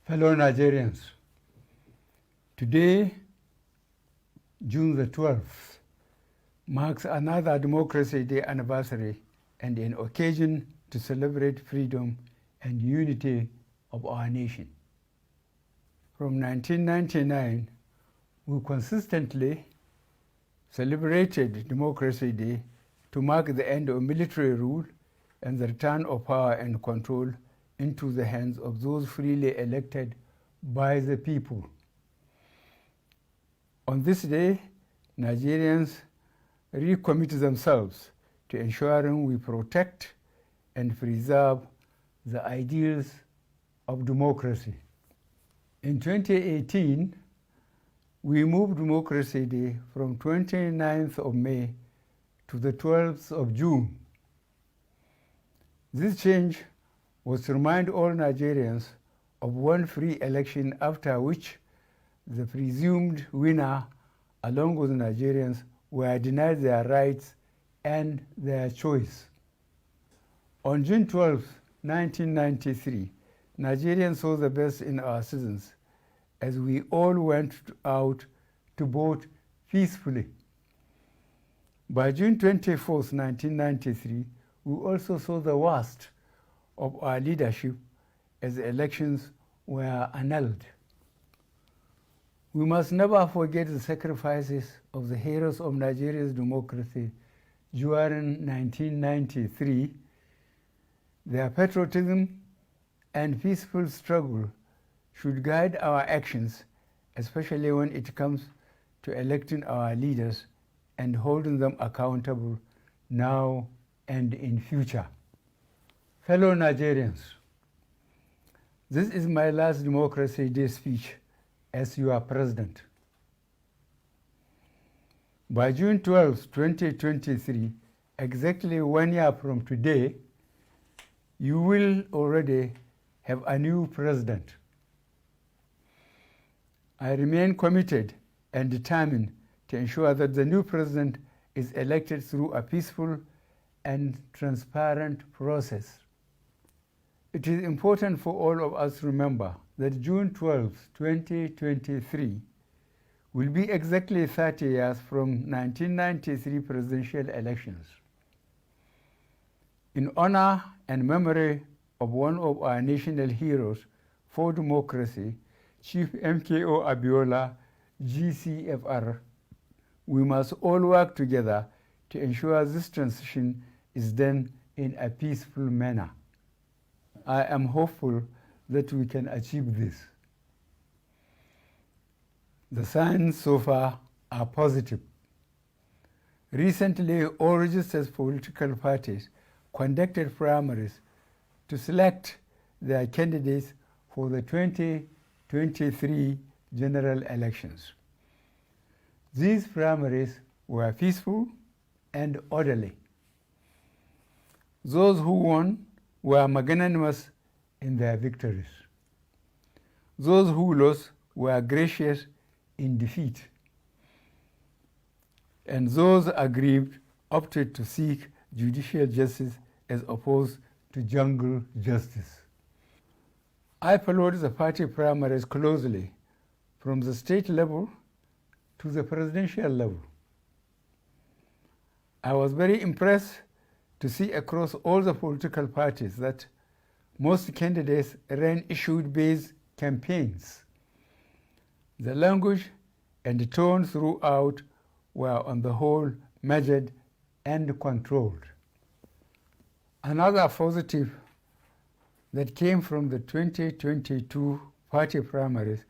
Fellow Nigerians, today, June the 12th, marks another Democracy Day anniversary and an occasion to celebrate freedom and unity of our nation. From 1999, we consistently celebrated Democracy Day to mark the end of military rule and the return of power and control into the hands of those freely elected by the people. On this day, Nigerians recommit themselves to ensuring we protect and preserve the ideals of democracy. In 2018, we moved Democracy Day from 29th of May to the 12th of June. This change was to remind all Nigerians of one free election after which the presumed winner, along with Nigerians, were denied their rights and their choice. On June 12, 1993, Nigerians saw the best in our citizens as we all went out to vote peacefully. By June 24, 1993, we also saw the worst of our leadership as the elections were annulled. We must never forget the sacrifices of the heroes of Nigeria's democracy during 1993. Their patriotism and peaceful struggle should guide our actions, especially when it comes to electing our leaders and holding them accountable now and in future. Fellow Nigerians, this is my last Democracy Day speech as your president. By June 12, 2023, exactly 1 year from today, you will already have a new president. I remain committed and determined to ensure that the new president is elected through a peaceful and transparent process. It is important for all of us to remember that June 12, 2023 will be exactly 30 years from 1993 presidential elections. In honor and memory of one of our national heroes for democracy, Chief MKO Abiola, GCFR, we must all work together to ensure this transition is done in a peaceful manner. I am hopeful that we can achieve this. The signs so far are positive. Recently, all registered political parties conducted primaries to select their candidates for the 2023 general elections. These primaries were peaceful and orderly. Those who won were magnanimous in their victories. Those who lost were gracious in defeat. And those aggrieved opted to seek judicial justice as opposed to jungle justice. I followed the party primaries closely from the state level to the presidential level. I was very impressed to see across all the political parties that most candidates ran issue-based campaigns. The language and the tone throughout were on the whole measured and controlled. Another positive that came from the 2022 party primaries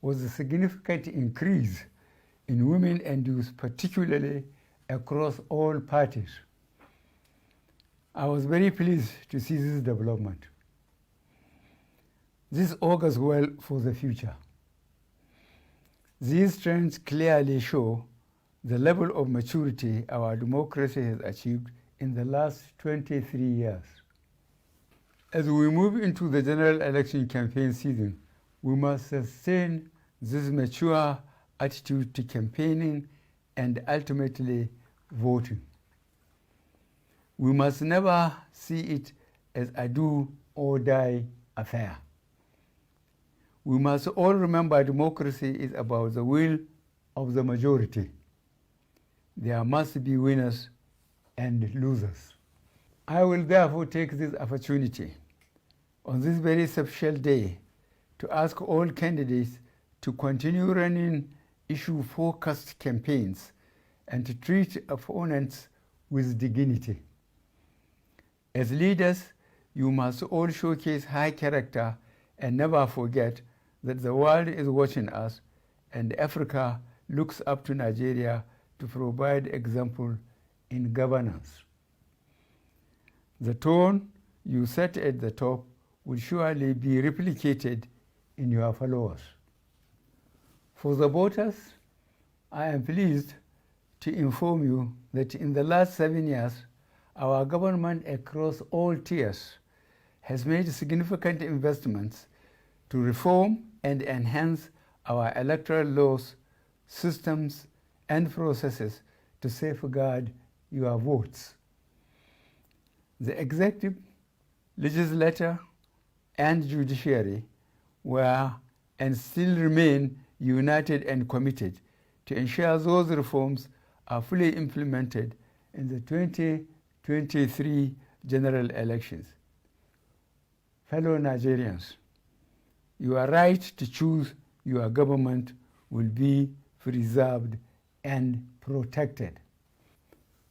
was a significant increase in women and youth, particularly across all parties. I was very pleased to see this development. This augurs well for the future. These trends clearly show the level of maturity our democracy has achieved in the last 23 years. As we move into the general election campaign season, we must sustain this mature attitude to campaigning and ultimately voting. We must never see it as a do or die affair. We must all remember democracy is about the will of the majority. There must be winners and losers. I will therefore take this opportunity on this very special day to ask all candidates to continue running issue-focused campaigns and to treat opponents with dignity. As leaders, you must all showcase high character and never forget that the world is watching us and Africa looks up to Nigeria to provide example in governance. The tone you set at the top will surely be replicated in your followers. For the voters, I am pleased to inform you that in the last 7 years, our government across all tiers has made significant investments to reform and enhance our electoral laws, systems, and processes to safeguard your votes. The executive, legislature, and judiciary were and still remain united and committed to ensure those reforms are fully implemented in the 2023 general elections. Fellow Nigerians, your right to choose your government will be preserved and protected.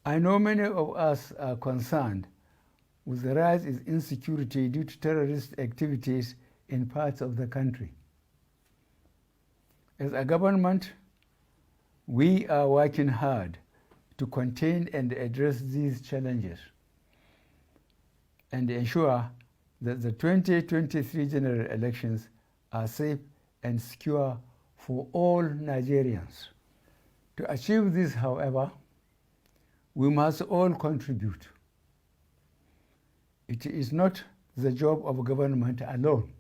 I know many of us are concerned with the rise in insecurity due to terrorist activities in parts of the country. As a government, we are working hard to contain and address these challenges and ensure that the 2023 general elections are safe and secure for all Nigerians. To achieve this, however, we must all contribute. It is not the job of government alone.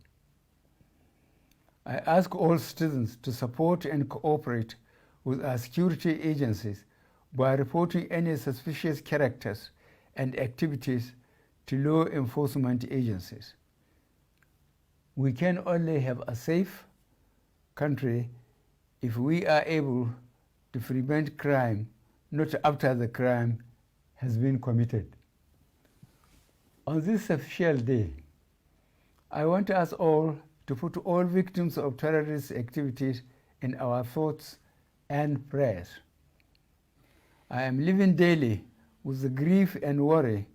I ask all citizens to support and cooperate with our security agencies by reporting any suspicious characters and activities to law enforcement agencies. We can only have a safe country if we are able to prevent crime, not after the crime has been committed. On this special day, I want us all to put all victims of terrorist activities in our thoughts and prayers. I am living daily with the grief and worry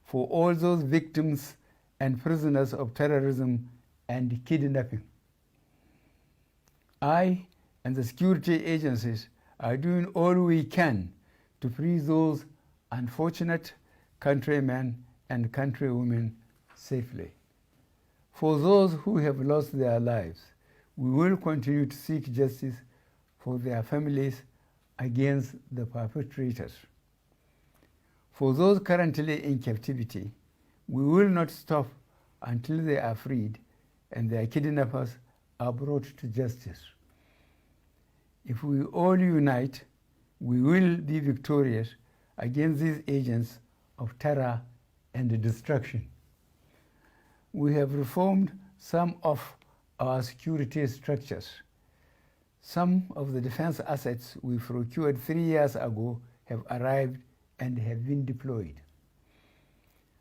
for all those victims and prisoners of terrorism and kidnapping. I and the security agencies are doing all we can to free those unfortunate countrymen and countrywomen safely. For those who have lost their lives, we will continue to seek justice for their families against the perpetrators. For those currently in captivity, we will not stop until they are freed and their kidnappers are brought to justice. If we all unite, we will be victorious against these agents of terror and destruction. We have reformed some of our security structures. Some of the defense assets we procured 3 years ago have arrived and have been deployed.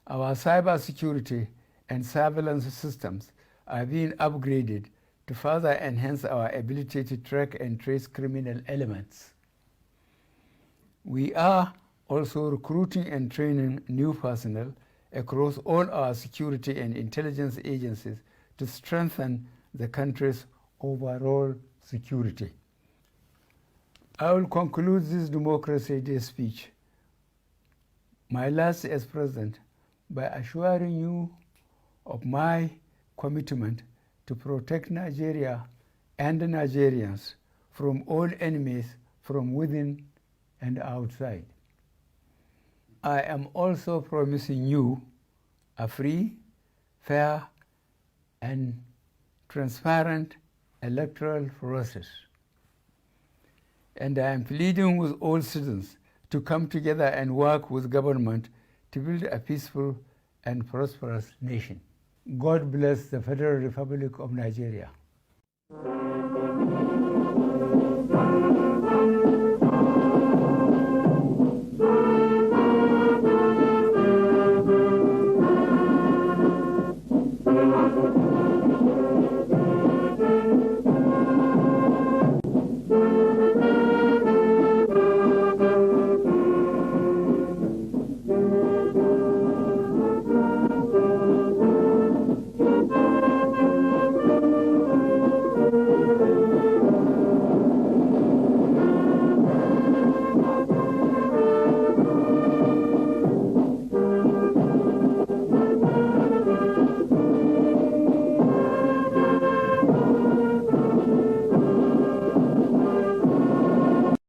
Our cybersecurity and surveillance systems are being upgraded to further enhance our ability to track and trace criminal elements. We are also recruiting and training new personnel across all our security and intelligence agencies to strengthen the country's overall security. I will conclude this Democracy Day speech, my last as president, by assuring you of my commitment to protect Nigeria and the Nigerians from all enemies from within and outside. I am also promising you a free, fair, and transparent electoral process. And I am pleading with all citizens to come together and work with government to build a peaceful and prosperous nation. God bless the Federal Republic of Nigeria.